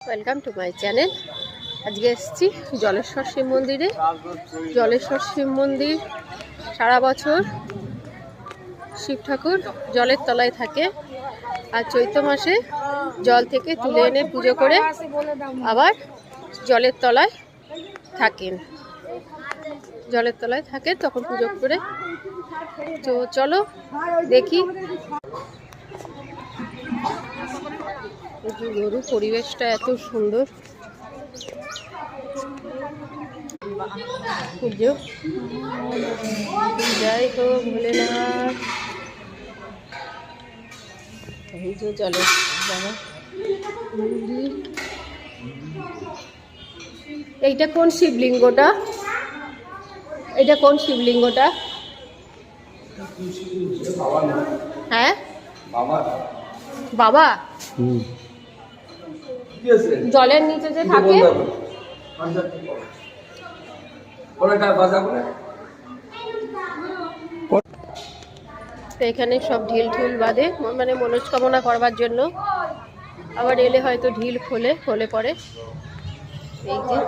Welcome to my channel. আজকে এসেছি জলেশ্বর শিব মন্দিরে। জলেশ্বর শিব মন্দির সারা বছর শিব ঠাকুর জলের তলায় থাকে, আর চৈত্র মাসে জল থেকে তুলে এনে পুজো করে আবার জলের তলায় থাকেন। জলের তলায় থাকে তখন পুজো করে। তো চলো দেখি। গরু পরিবেশটা এত সুন্দর। পুজো যাই তো ভোলেনাথ। এই যে জলের বাবা মন্দির। এইটা কোন শিবলিঙ্গটা? এটা কোন শিবলিঙ্গটা? হ্যাঁ বাবা, জলের নিচে যে থাকে এখানে সব ঢিল ঢুল বাঁধে, মানে মনস্কামনা করবার জন্য। আবার এলে হয়তো ঢিল খোলে পরে। এই যে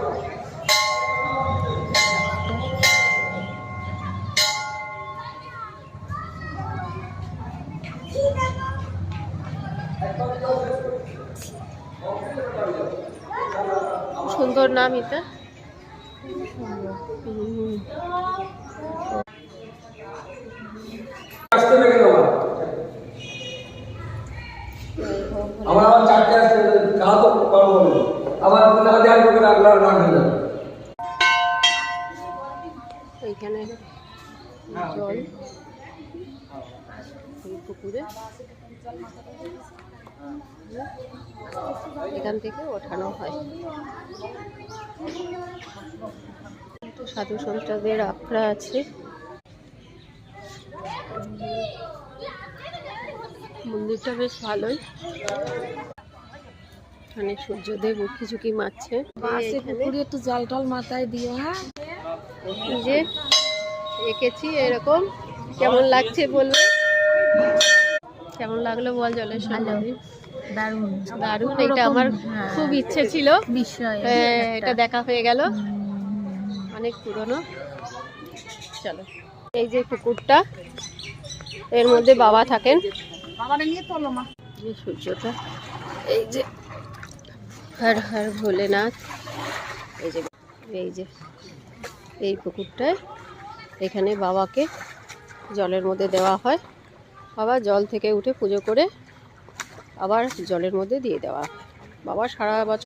সুন্দর নাম এটা। এইখানে জল পুকুরে, এখান থেকে ওঠানো হয়। সাধু সন্তাদের আখড়া আছে। মন্দিরটা বেশ ভালোই। এখানে সূর্যদেব উঁকি ঝুঁকি মারছে। একটু জল টল মাথায় দিও। হ্যাঁ, এই যে এঁকেছি এরকম। কেমন লাগছে বলবে? কেমন লাগলো বল? জলের সামনে দারুণ দারুণ। এটা আমার খুব ইচ্ছে ছিল, এটা দেখা হয়ে গেল। অনেক পুরনো। চলো, এই যে পুকুরটা, এর মধ্যে বাবা থাকেন। যে সূর্যটা, এই যে হর হর ভোলেনাথ। এই যে এই পুকুরটায় এখানে বাবাকে জলের মধ্যে দেওয়া হয়। বাবা জল থেকে উঠে পুজো করে আবার জলের মধ্যে দিয়ে দেওয়া হয়। বাবা সারা বছর